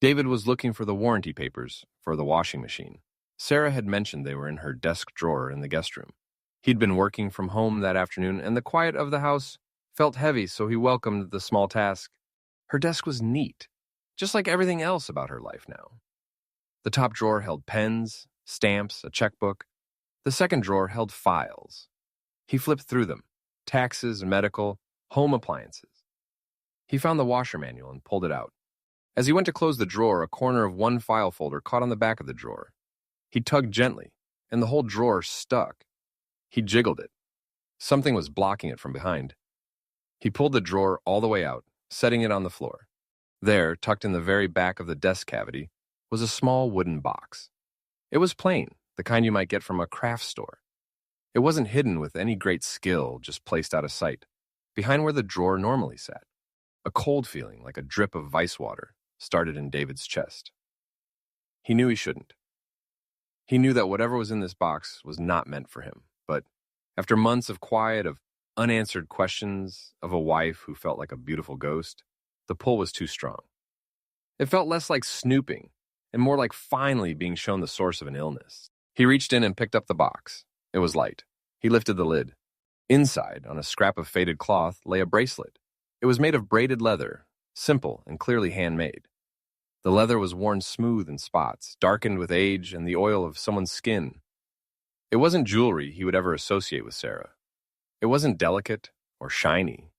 David was looking for the warranty papers for the washing machine. Sarah had mentioned they were in her desk drawer in the guest room. He'd been working from home that afternoon, and the quiet of the house felt heavy, so he welcomed the small task. Her desk was neat, just like everything else about her life now. The top drawer held pens, stamps, a checkbook. The second drawer held files. He flipped through them, taxes, medical, home appliances. He found the washer manual and pulled it out. As he went to close the drawer, a corner of one file folder caught on the back of the drawer. He tugged gently, and the whole drawer stuck. He jiggled it. Something was blocking it from behind. He pulled the drawer all the way out, setting it on the floor. There, tucked in the very back of the desk cavity, was a small wooden box. It was plain, the kind you might get from a craft store. It wasn't hidden with any great skill, just placed out of sight, behind where the drawer normally sat. A cold feeling, like a drip of ice water, started in David's chest. He knew he shouldn't. He knew that whatever was in this box was not meant for him, but after months of quiet, of unanswered questions, of a wife who felt like a beautiful ghost, the pull was too strong. It felt less like snooping and more like finally being shown the source of an illness. He reached in and picked up the box. It was light. He lifted the lid. Inside, on a scrap of faded cloth, lay a bracelet. It was made of braided leather, simple and clearly handmade. The leather was worn smooth in spots, darkened with age and the oil of someone's skin. It wasn't jewelry he would ever associate with Sarah. It wasn't delicate or shiny.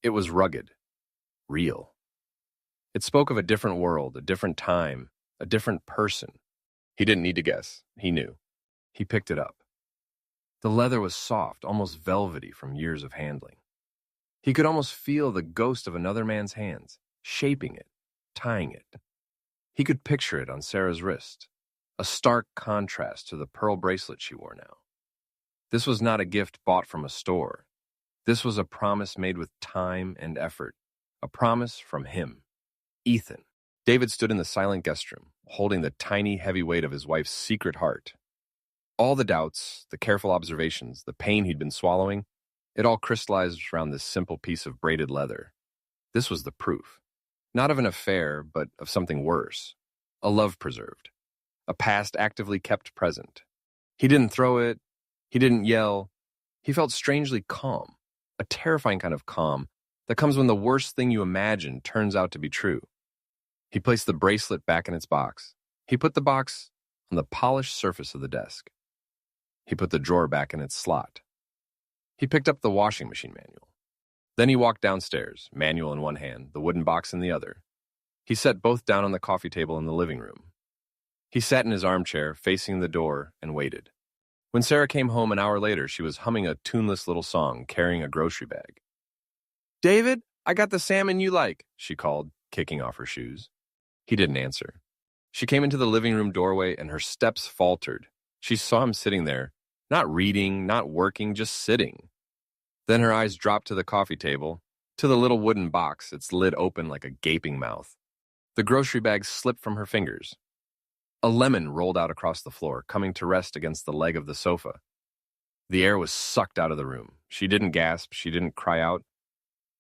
It was rugged, real. It spoke of a different world, a different time, a different person. He didn't need to guess. He knew. He picked it up. The leather was soft, almost velvety from years of handling. He could almost feel the ghost of another man's hands, shaping it, tying it. He could picture it on Sarah's wrist, a stark contrast to the pearl bracelet she wore now. This was not a gift bought from a store. This was a promise made with time and effort, a promise from him, Ethan. David stood in the silent guest room, holding the tiny, heavy weight of his wife's secret heart. All the doubts, the careful observations, the pain he'd been swallowing, it all crystallized around this simple piece of braided leather. This was the proof, not of an affair, but of something worse, a love preserved, a past actively kept present. He didn't throw it, he didn't yell, he felt strangely calm, a terrifying kind of calm that comes when the worst thing you imagine turns out to be true. He placed the bracelet back in its box. He put the box on the polished surface of the desk. He put the drawer back in its slot. He picked up the washing machine manual. Then he walked downstairs, manual in one hand, the wooden box in the other. He set both down on the coffee table in the living room. He sat in his armchair, facing the door, and waited. When Sarah came home an hour later, she was humming a tuneless little song, carrying a grocery bag. "David, I got the salmon you like," she called, kicking off her shoes. He didn't answer. She came into the living room doorway, and her steps faltered. She saw him sitting there, not reading, not working, just sitting. Then her eyes dropped to the coffee table, to the little wooden box, its lid open like a gaping mouth. The grocery bag slipped from her fingers. A lemon rolled out across the floor, coming to rest against the leg of the sofa. The air was sucked out of the room. She didn't gasp, she didn't cry out.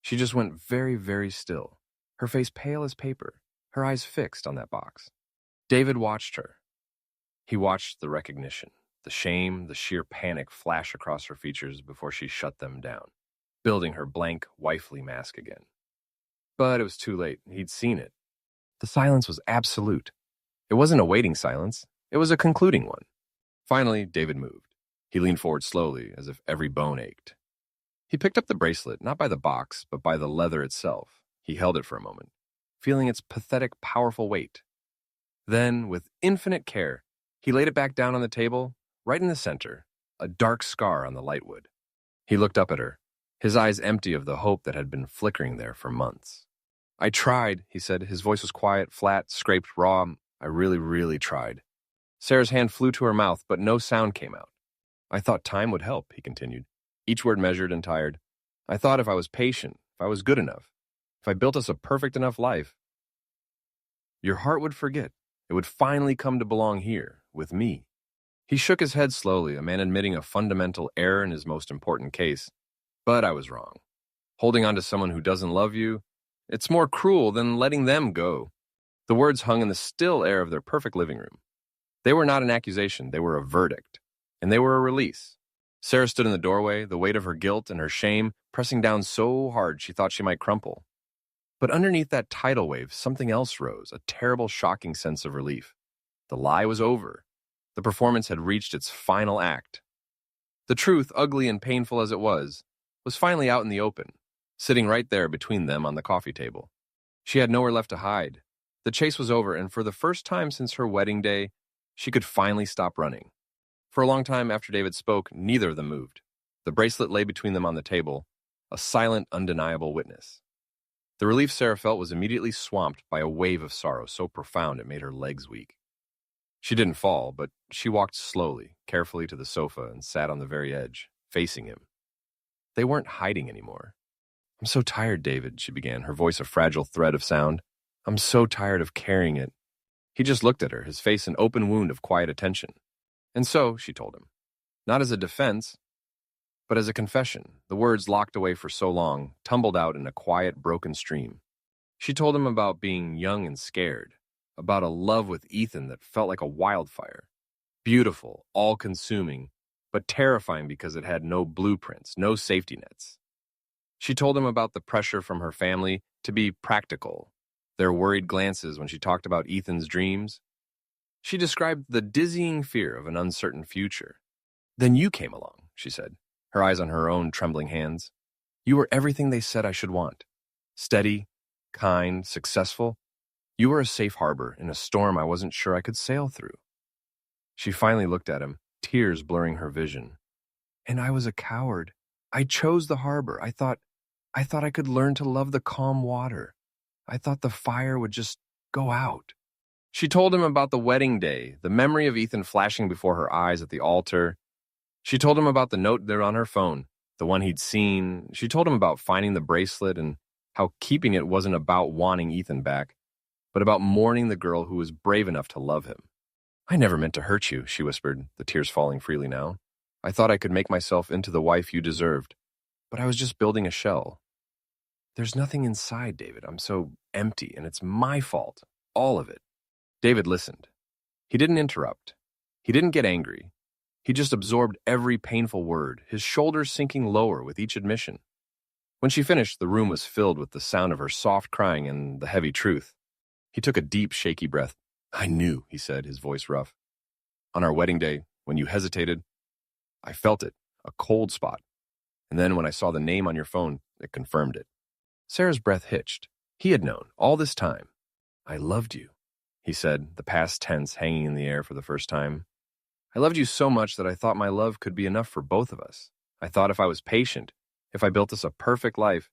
She just went very, very still, her face pale as paper, her eyes fixed on that box. David watched her. He watched the recognition, the shame, the sheer panic flash across her features before she shut them down, building her blank, wifely mask again. But it was too late. He'd seen it. The silence was absolute. It wasn't a waiting silence. It was a concluding one. Finally, David moved. He leaned forward slowly, as if every bone ached. He picked up the bracelet, not by the box, but by the leather itself. He held it for a moment, feeling its pathetic, powerful weight. Then, with infinite care, he laid it back down on the table, right in the center, a dark scar on the lightwood. He looked up at her, his eyes empty of the hope that had been flickering there for months. "I tried," he said. His voice was quiet, flat, scraped, raw. "I really, really tried." Sarah's hand flew to her mouth, but no sound came out. "I thought time would help," he continued, each word measured and tired. "I thought if I was patient, if I was good enough, if I built us a perfect enough life, your heart would forget. It would finally come to belong here, with me." He shook his head slowly, a man admitting a fundamental error in his most important case. "But I was wrong. Holding on to someone who doesn't love you, it's more cruel than letting them go." The words hung in the still air of their perfect living room. They were not an accusation, they were a verdict. And they were a release. Sarah stood in the doorway, the weight of her guilt and her shame pressing down so hard she thought she might crumple. But underneath that tidal wave, something else rose, a terrible, shocking sense of relief. The lie was over. The performance had reached its final act. The truth, ugly and painful as it was finally out in the open, sitting right there between them on the coffee table. She had nowhere left to hide. The chase was over, and for the first time since her wedding day, she could finally stop running. For a long time after David spoke, neither of them moved. The bracelet lay between them on the table, a silent, undeniable witness. The relief Sarah felt was immediately swamped by a wave of sorrow so profound it made her legs weak. She didn't fall, but she walked slowly, carefully to the sofa and sat on the very edge, facing him. They weren't hiding anymore. "I'm so tired, David," she began, her voice a fragile thread of sound. "I'm so tired of carrying it." He just looked at her, his face an open wound of quiet attention. "And so," she told him, not as a defense, but as a confession, the words locked away for so long, tumbled out in a quiet, broken stream. She told him about being young and scared, about a love with Ethan that felt like a wildfire. Beautiful, all-consuming, but terrifying because it had no blueprints, no safety nets. She told him about the pressure from her family to be practical, their worried glances when she talked about Ethan's dreams. She described the dizzying fear of an uncertain future. "Then you came along," she said, her eyes on her own trembling hands. "You were everything they said I should want. Steady, kind, successful. You were a safe harbor in a storm I wasn't sure I could sail through." She finally looked at him, tears blurring her vision. "And I was a coward. I chose the harbor. I thought I could learn to love the calm water. I thought the fire would just go out." She told him about the wedding day, the memory of Ethan flashing before her eyes at the altar. She told him about the note there on her phone, the one he'd seen. She told him about finding the bracelet and how keeping it wasn't about wanting Ethan back, but about mourning the girl who was brave enough to love him. "I never meant to hurt you," she whispered, the tears falling freely now. "I thought I could make myself into the wife you deserved, but I was just building a shell. There's nothing inside, David. I'm so empty, and it's my fault. All of it." David listened. He didn't interrupt. He didn't get angry. He just absorbed every painful word, his shoulders sinking lower with each admission. When she finished, the room was filled with the sound of her soft crying and the heavy truth. He took a deep, shaky breath. "I knew," he said, his voice rough. "On our wedding day, when you hesitated, I felt it, a cold spot. And then when I saw the name on your phone, it confirmed it." Sarah's breath hitched. He had known, all this time. "I loved you," he said, the past tense hanging in the air for the first time. "I loved you so much that I thought my love could be enough for both of us. I thought if I was patient, if I built us a perfect life,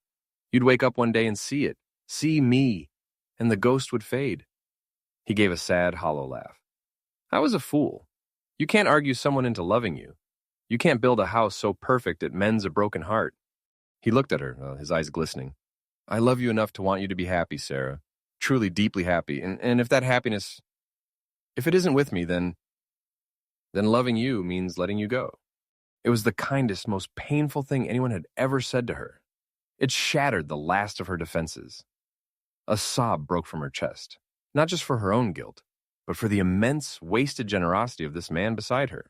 you'd wake up one day and see it, see me, and the ghost would fade." He gave a sad, hollow laugh. "I was a fool. You can't argue someone into loving you. You can't build a house so perfect it mends a broken heart." He looked at her, his eyes glistening. "I love you enough to want you to be happy, Sarah. Truly, deeply happy. And if that happiness, if it isn't with me, then loving you means letting you go." It was the kindest, most painful thing anyone had ever said to her. It shattered the last of her defenses. A sob broke from her chest, not just for her own guilt, but for the immense, wasted generosity of this man beside her.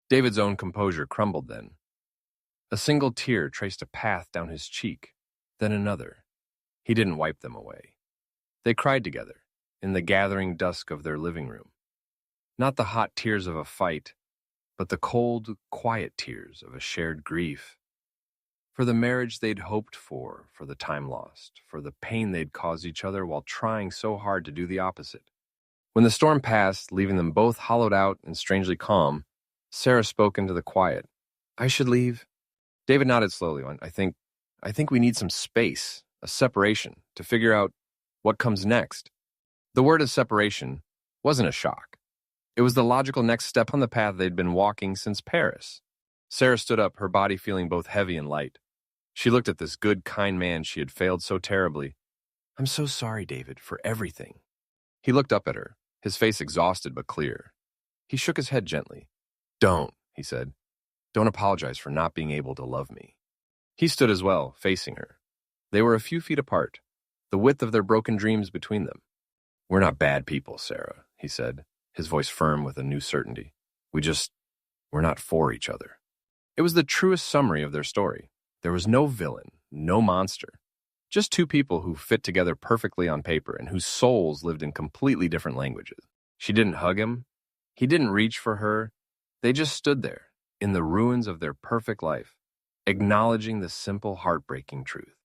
David's own composure crumbled then. A single tear traced a path down his cheek, then another. He didn't wipe them away. They cried together, in the gathering dusk of their living room. Not the hot tears of a fight, but the cold, quiet tears of a shared grief. For the marriage they'd hoped for the time lost, for the pain they'd caused each other while trying so hard to do the opposite. When the storm passed, leaving them both hollowed out and strangely calm, Sarah spoke into the quiet. "I should leave?" David nodded slowly. I think we need some space, a separation, to figure out what comes next." The word of separation wasn't a shock. It was the logical next step on the path they'd been walking since Paris. Sarah stood up, her body feeling both heavy and light. She looked at this good, kind man she had failed so terribly. "I'm so sorry, David, for everything." He looked up at her, his face exhausted but clear. He shook his head gently. "Don't," he said. "Don't apologize for not being able to love me." He stood as well, facing her. They were a few feet apart, the width of their broken dreams between them. "We're not bad people, Sarah," he said, his voice firm with a new certainty. We're not for each other." It was the truest summary of their story. There was no villain, no monster. Just two people who fit together perfectly on paper and whose souls lived in completely different languages. She didn't hug him. He didn't reach for her. They just stood there, in the ruins of their perfect life, acknowledging the simple, heartbreaking truth.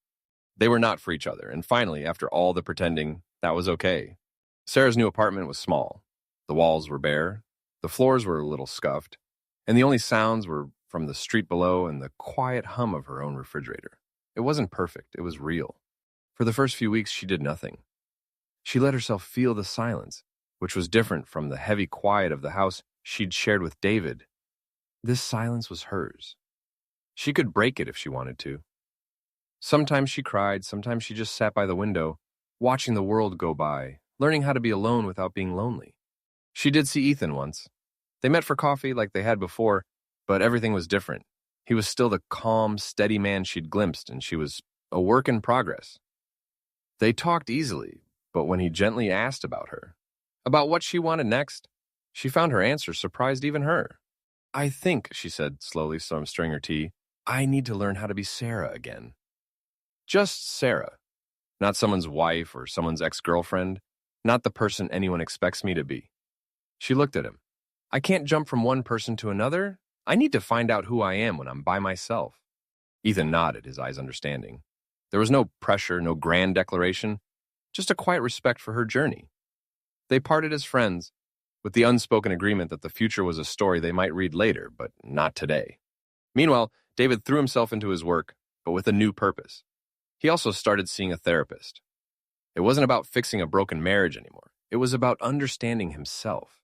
They were not for each other, and finally, after all the pretending, that was okay. Sarah's new apartment was small. The walls were bare, the floors were a little scuffed, and the only sounds were from the street below and the quiet hum of her own refrigerator. It wasn't perfect, it was real. For the first few weeks, she did nothing. She let herself feel the silence, which was different from the heavy quiet of the house she'd shared with David. This silence was hers. She could break it if she wanted to. Sometimes she cried, sometimes she just sat by the window, watching the world go by, learning how to be alone without being lonely. She did see Ethan once. They met for coffee like they had before, but everything was different. He was still the calm, steady man she'd glimpsed, and she was a work in progress. They talked easily, but when he gently asked about her, about what she wanted next, she found her answers surprised even her. "I think," she said slowly, stirring her tea, "I need to learn how to be Sarah again." Just Sarah. Not someone's wife or someone's ex-girlfriend. Not the person anyone expects me to be. She looked at him. "I can't jump from one person to another. I need to find out who I am when I'm by myself." Ethan nodded, his eyes understanding. There was no pressure, no grand declaration, just a quiet respect for her journey. They parted as friends, with the unspoken agreement that the future was a story they might read later, but not today. Meanwhile, David threw himself into his work, but with a new purpose. He also started seeing a therapist. It wasn't about fixing a broken marriage anymore. It was about understanding himself.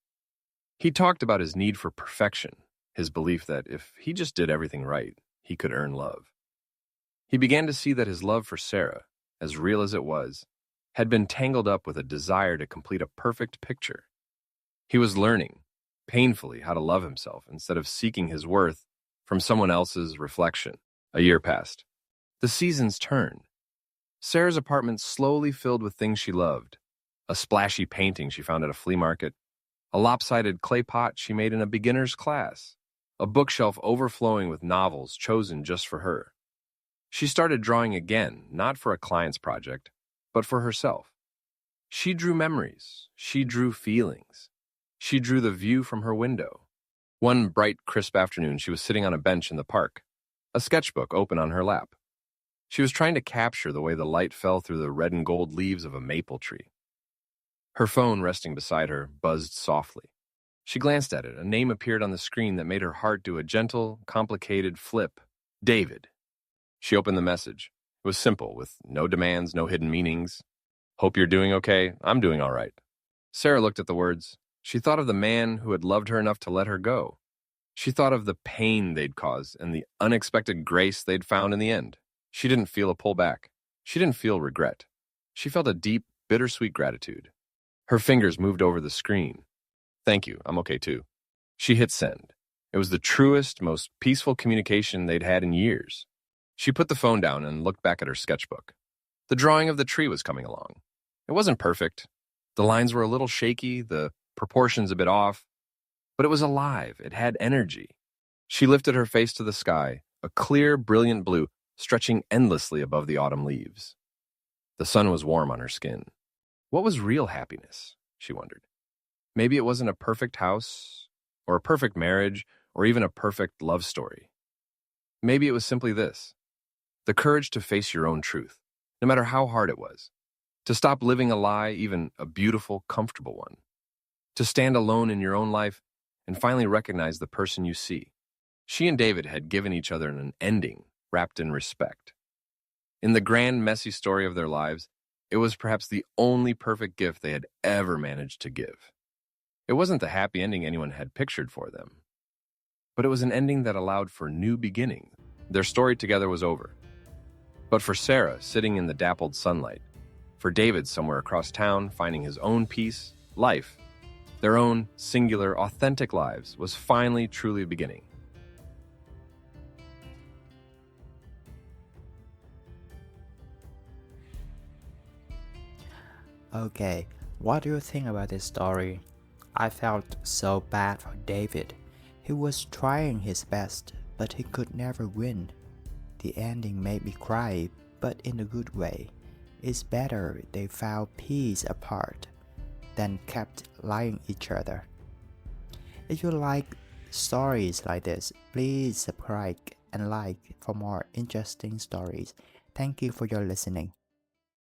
He talked about his need for perfection, his belief that if he just did everything right, he could earn love. He began to see that his love for Sarah, as real as it was, had been tangled up with a desire to complete a perfect picture. He was learning, painfully, how to love himself instead of seeking his worth from someone else's reflection. A year passed. The seasons turned. Sarah's apartment slowly filled with things she loved. A splashy painting she found at a flea market, a lopsided clay pot she made in a beginner's class, a bookshelf overflowing with novels chosen just for her. She started drawing again, not for a client's project, but for herself. She drew memories. She drew feelings. She drew the view from her window. One bright, crisp afternoon, she was sitting on a bench in the park, a sketchbook open on her lap. She was trying to capture the way the light fell through the red and gold leaves of a maple tree. Her phone, resting beside her, buzzed softly. She glanced at it. A name appeared on the screen that made her heart do a gentle, complicated flip. David. She opened the message. It was simple, with no demands, no hidden meanings. Hope you're doing okay. I'm doing all right. Sarah looked at the words. She thought of the man who had loved her enough to let her go. She thought of the pain they'd caused and the unexpected grace they'd found in the end. She didn't feel a pullback. She didn't feel regret. She felt a deep, bittersweet gratitude. Her fingers moved over the screen. Thank you, I'm okay too. She hit send. It was the truest, most peaceful communication they'd had in years. She put the phone down and looked back at her sketchbook. The drawing of the tree was coming along. It wasn't perfect. The lines were a little shaky, the proportions a bit off, but it was alive. It had energy. She lifted her face to the sky, a clear, brilliant blue stretching endlessly above the autumn leaves. The sun was warm on her skin. What was real happiness? She wondered. Maybe it wasn't a perfect house, or a perfect marriage, or even a perfect love story. Maybe it was simply this: the courage to face your own truth, no matter how hard it was. To stop living a lie, even a beautiful, comfortable one. To stand alone in your own life and finally recognize the person you see. She and David had given each other an ending wrapped in respect. In the grand, messy story of their lives, it was perhaps the only perfect gift they had ever managed to give. It wasn't the happy ending anyone had pictured for them, but it was an ending that allowed for new beginnings. Their story together was over. But for Sarah, sitting in the dappled sunlight, for David somewhere across town finding his own peace, life, their own singular, authentic lives was finally truly beginning. Okay, what do you think about this story? I felt so bad for David. He was trying his best, but he could never win. The ending made me cry, but in a good way. It's better they found peace apart than kept lying each other. If you like stories like this, please subscribe and like for more interesting stories. Thank you for your listening.